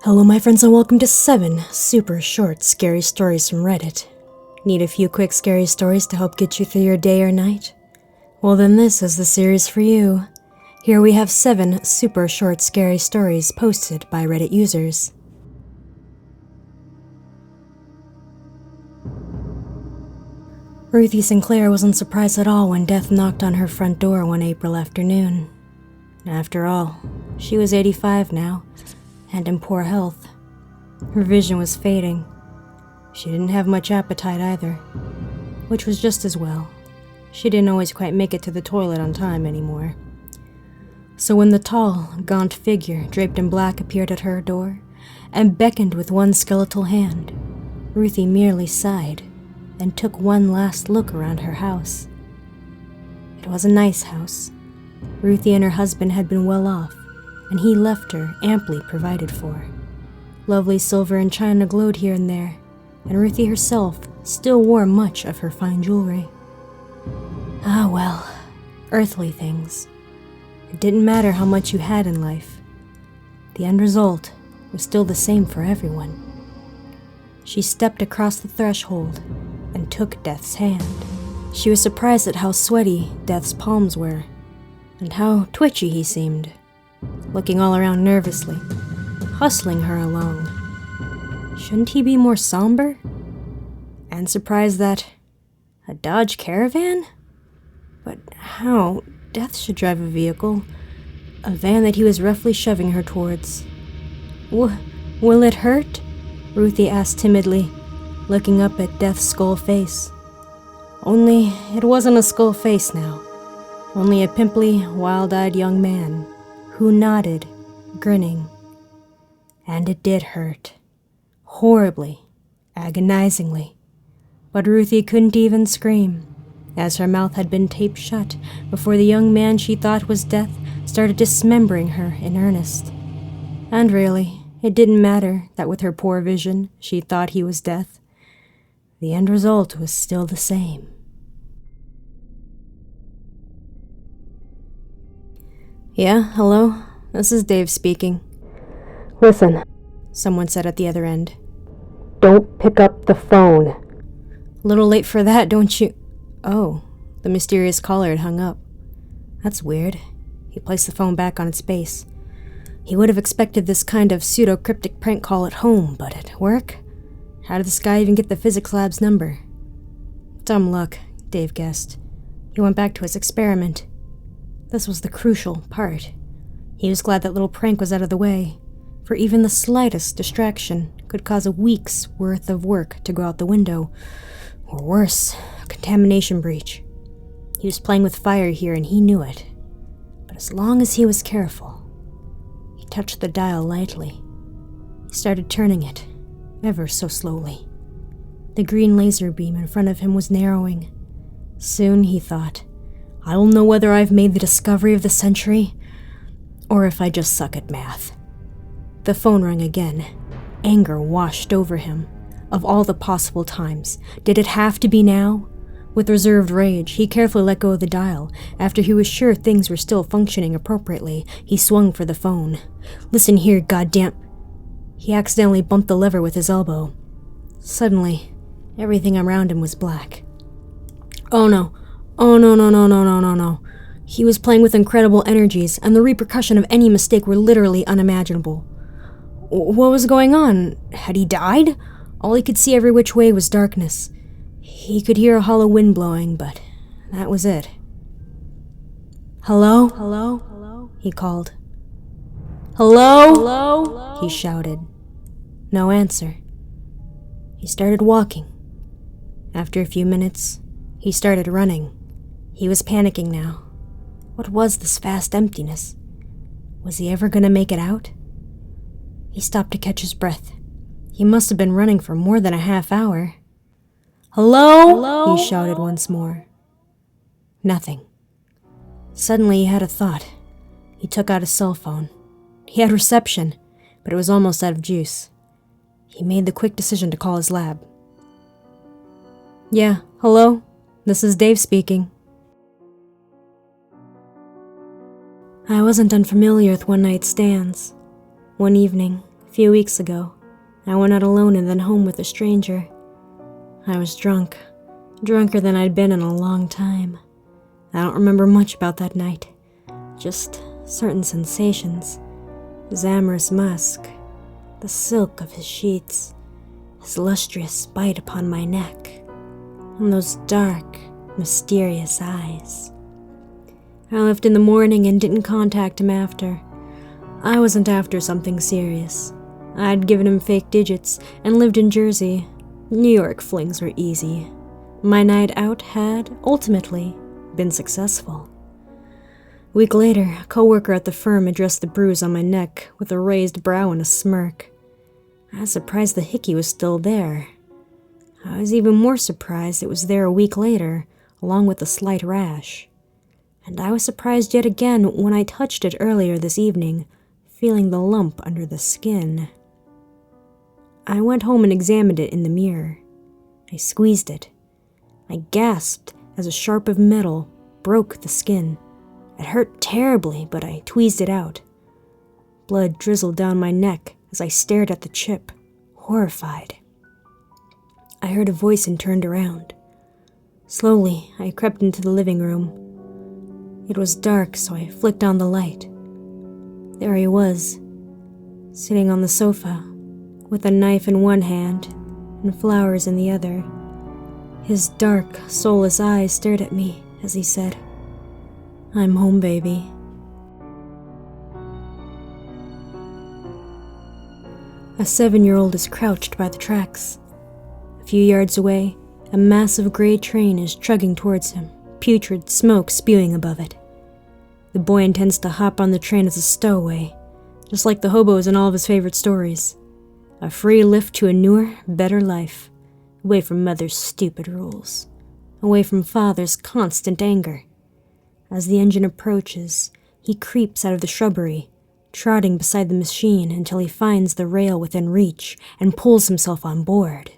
Hello my friends and welcome to 7 super short scary stories from Reddit. Need a few quick scary stories to help get you through your day or night? Well then this is the series for you. Here we have 7 super short scary stories posted by Reddit users. Ruthie Sinclair wasn't surprised at all when death knocked on her front door one April afternoon. After all, she was 85 now, and in poor health. Her vision was fading. She didn't have much appetite either, which was just as well. She didn't always quite make it to the toilet on time anymore. So when the tall, gaunt figure draped in black appeared at her door and beckoned with one skeletal hand, Ruthie merely sighed and took one last look around her house. It was a nice house. Ruthie and her husband had been well off, and he left her amply provided for. Lovely silver and china glowed here and there, and Ruthie herself still wore much of her fine jewelry. Ah well, earthly things. It didn't matter how much you had in life. The end result was still the same for everyone. She stepped across the threshold and took Death's hand. She was surprised at how sweaty Death's palms were, and how twitchy he seemed, looking all around nervously, hustling her along. Shouldn't he be more somber? And surprised that a Dodge Caravan? But how? Death should drive a vehicle, a van that he was roughly shoving her towards. Will it hurt? Ruthie asked timidly, looking up at Death's skull face. Only it wasn't a skull face now, only a pimply, wild-eyed young man who nodded, grinning. And it did hurt. Horribly, agonizingly. But Ruthie couldn't even scream, as her mouth had been taped shut before the young man she thought was Death started dismembering her in earnest. And really, it didn't matter that with her poor vision she thought he was Death. The end result was still the same. Yeah, hello? This is Dave speaking. Listen, Someone said at the other end. don't pick up the phone. A little late for that, don't you? Oh, the mysterious caller had hung up. That's weird. He placed the phone back on its base. He would have expected this kind of pseudo-cryptic prank call at home, but at work? How did this guy even get the physics lab's number? Dumb luck, Dave guessed. He went back to his experiment. This was the crucial part. He was glad that little prank was out of the way, for even the slightest distraction could cause a week's worth of work to go out the window, or worse, a contamination breach. He was playing with fire here and he knew it, but as long as he was careful. He touched the dial lightly. He started turning it, ever so slowly. The green laser beam in front of him was narrowing. Soon, he thought, I'll know whether I've made the discovery of the century, or if I just suck at math. The phone rang again. Anger washed over him. Of all the possible times, did it have to be now? With reserved rage, he carefully let go of the dial. After he was sure things were still functioning appropriately, he swung for the phone. Listen here, goddamn... He accidentally bumped the lever with his elbow. Suddenly, everything around him was black. Oh no. Oh no. He was playing with incredible energies, and the repercussion of any mistake were literally unimaginable. What was going on? Had he died? All he could see every which way was darkness. He could hear a hollow wind blowing, but that was it. Hello? Hello? He called. Hello? He shouted. No answer. He started walking. After a few minutes, he started running. He was panicking now. What was this vast emptiness? Was he ever going to make it out? He stopped to catch his breath. He must have been running for more than a half hour. Hello? He shouted once more. Nothing. Suddenly he had a thought. He took out his cell phone. He had reception, but it was almost out of juice. He made the quick decision to call his lab. Yeah, hello? This is Dave speaking. I wasn't unfamiliar with one-night stands. One evening, few weeks ago, I went out alone and then home with a stranger. I was drunk, drunker than I'd been in a long time. I don't remember much about that night, just certain sensations. His amorous musk, the silk of his sheets, his lustrous bite upon my neck, and those dark, mysterious eyes. I left in the morning and didn't contact him after. I wasn't after something serious. I'd given him fake digits and lived in Jersey. New York flings were easy. My night out had, ultimately, been successful. A week later, a coworker at the firm addressed the bruise on my neck with a raised brow and a smirk. I was surprised the hickey was still there. I was even more surprised it was there a week later, along with a slight rash. And I was surprised yet again when I touched it earlier this evening, feeling the lump under the skin. I went home and examined it in the mirror. I squeezed it. I gasped as a sharp of metal broke the skin. It hurt terribly, but I tweezed it out. Blood drizzled down my neck as I stared at the chip, horrified. I heard a voice and turned around. Slowly, I crept into the living room. It was dark, so I flicked on the light. There he was, sitting on the sofa, with a knife in one hand and flowers in the other. His dark, soulless eyes stared at me as he said, "I'm home, baby." A 7-year-old is crouched by the tracks. A few yards away, a massive gray train is chugging towards him, putrid smoke spewing above it. The boy intends to hop on the train as a stowaway, just like the hobos in all of his favorite stories. A free lift to a newer, better life, away from mother's stupid rules, away from father's constant anger. As the engine approaches, he creeps out of the shrubbery, trotting beside the machine until he finds the rail within reach and pulls himself on board.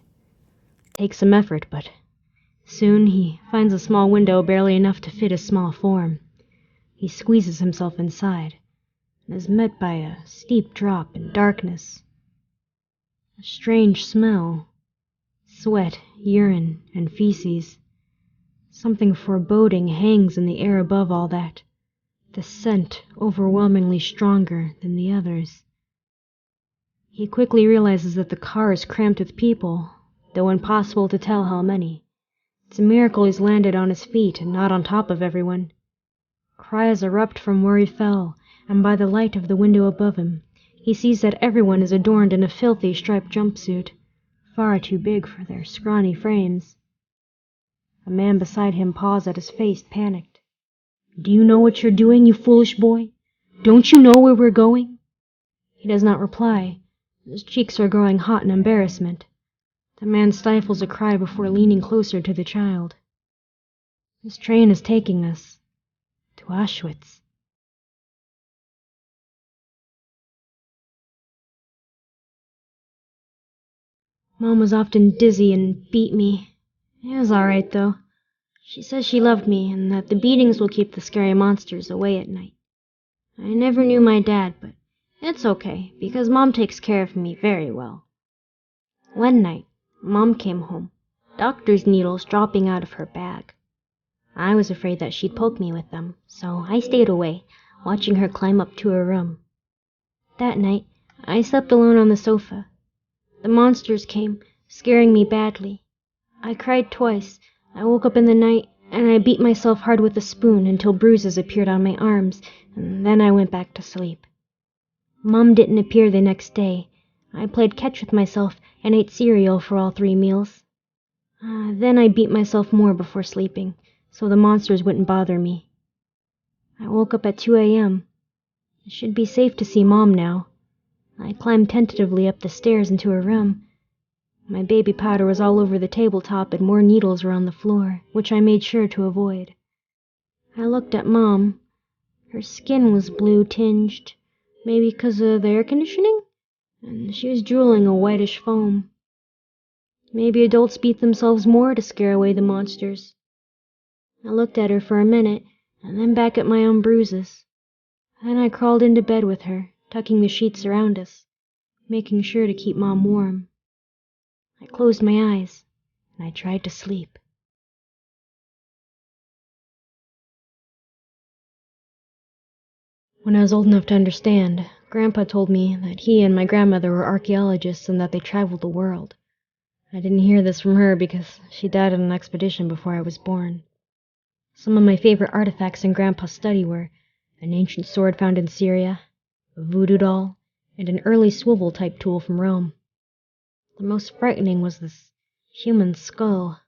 It takes some effort, but soon he finds a small window barely enough to fit his small form. He squeezes himself inside and is met by a steep drop in darkness. A strange smell. Sweat, urine, and feces. Something foreboding hangs in the air above all that, the scent overwhelmingly stronger than the others. He quickly realizes that the car is cramped with people, though impossible to tell how many. It's a miracle he's landed on his feet and not on top of everyone. Cries erupt from where he fell, and by the light of the window above him, he sees that everyone is adorned in a filthy striped jumpsuit, far too big for their scrawny frames. A man beside him paws at his face, panicked. "Do you know what you're doing, you foolish boy? Don't you know where we're going?" He does not reply. His cheeks are growing hot in embarrassment. The man stifles a cry before leaning closer to the child. "This train is taking us to Auschwitz." Mom was often dizzy and beat me. It was all right, though. She says she loved me and that the beatings will keep the scary monsters away at night. I never knew my dad, but it's okay, because Mom takes care of me very well. One night, Mom came home, doctor's needles dropping out of her bag. I was afraid that she'd poke me with them, so I stayed away, watching her climb up to her room. That night, I slept alone on the sofa. The monsters came, scaring me badly. I cried twice. I woke up in the night, and I beat myself hard with a spoon until bruises appeared on my arms, and then I went back to sleep. Mom didn't appear the next day. I played catch with myself and ate cereal for all 3 meals. Then I beat myself more before sleeping, so the monsters wouldn't bother me. I woke up at 2 a.m. It should be safe to see Mom now. I climbed tentatively up the stairs into her room. My baby powder was all over the tabletop and more needles were on the floor, which I made sure to avoid. I looked at Mom. Her skin was blue-tinged, maybe because of the air conditioning, and she was drooling a whitish foam. Maybe adults beat themselves more to scare away the monsters. I looked at her for a minute, and then back at my own bruises. Then I crawled into bed with her, tucking the sheets around us. making sure to keep Mom warm. I closed my eyes, and I tried to sleep. When I was old enough to understand, Grandpa told me that he and my grandmother were archaeologists and that they traveled the world. I didn't hear this from her because she died on an expedition before I was born. Some of my favorite artifacts in Grandpa's study were an ancient sword found in Syria, a voodoo doll, and an early swivel-type tool from Rome. The most frightening was this human skull.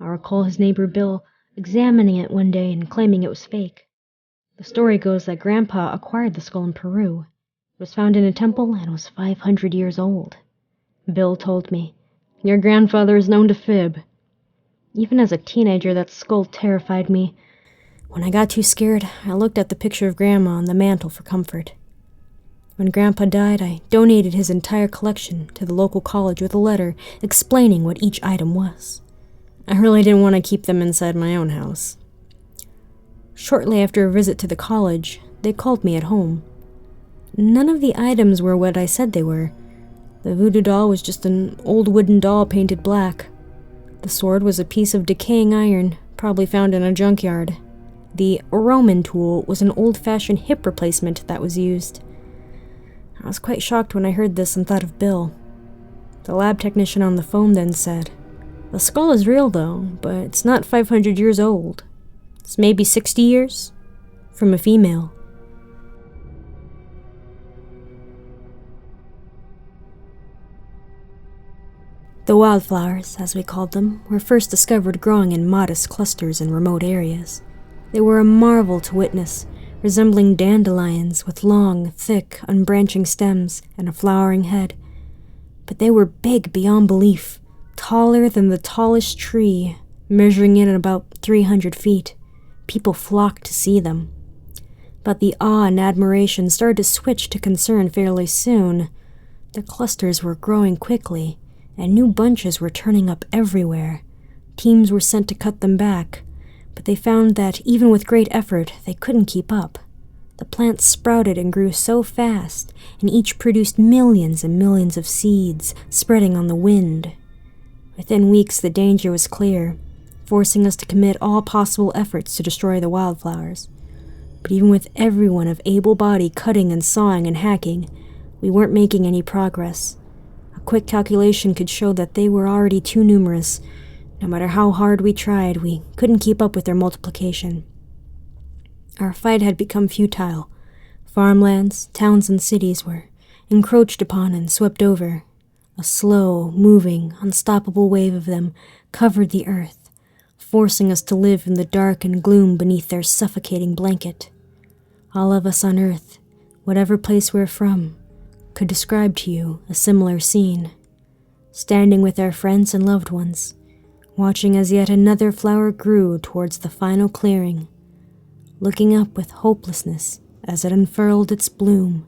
I recall his neighbor Bill examining it one day and claiming it was fake. The story goes that Grandpa acquired the skull in Peru. It was found in a temple and was 500 years old. Bill told me, "Your grandfather is known to fib." Even as a teenager, that skull terrified me. When I got too scared, I looked at the picture of Grandma on the mantel for comfort. When Grandpa died, I donated his entire collection to the local college with a letter explaining what each item was. I really didn't want to keep them inside my own house. Shortly after a visit to the college, they called me at home. None of the items were what I said they were. The voodoo doll was just an old wooden doll painted black. The sword was a piece of decaying iron, probably found in a junkyard. The Roman tool was an old-fashioned hip replacement that was used. I was quite shocked when I heard this and thought of Bill. The lab technician on the phone then said, "The skull is real though, but it's not 500 years old. It's maybe 60 years?" From a female. The wildflowers, as we called them, were first discovered growing in modest clusters in remote areas. They were a marvel to witness, resembling dandelions with long, thick, unbranching stems and a flowering head. But they were big beyond belief, taller than the tallest tree, measuring in at about 300 feet. People flocked to see them. But the awe and admiration started to switch to concern fairly soon. The clusters were growing quickly, and new bunches were turning up everywhere. Teams were sent to cut them back, but they found that even with great effort, they couldn't keep up. The plants sprouted and grew so fast, and each produced millions and millions of seeds, spreading on the wind. Within weeks, the danger was clear, forcing us to commit all possible efforts to destroy the wildflowers. But even with everyone of able body cutting and sawing and hacking, we weren't making any progress. A quick calculation could show that they were already too numerous. No matter how hard we tried, we couldn't keep up with their multiplication. Our fight had become futile. Farmlands, towns, and cities were encroached upon and swept over. A slow, moving, unstoppable wave of them covered the earth, forcing us to live in the dark and gloom beneath their suffocating blanket. All of us on Earth, whatever place we're from, could describe to you a similar scene. Standing with our friends and loved ones, watching as yet another flower grew towards the final clearing, looking up with hopelessness as it unfurled its bloom,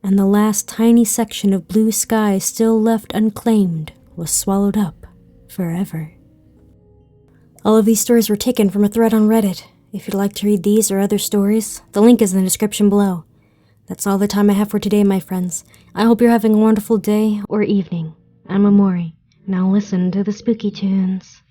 and the last tiny section of blue sky still left unclaimed was swallowed up forever. All of these stories were taken from a thread on Reddit. If you'd like to read these or other stories, the link is in the description below. That's all the time I have for today, my friends. I hope you're having a wonderful day or evening. I'm Amori. Now listen to the spooky tunes.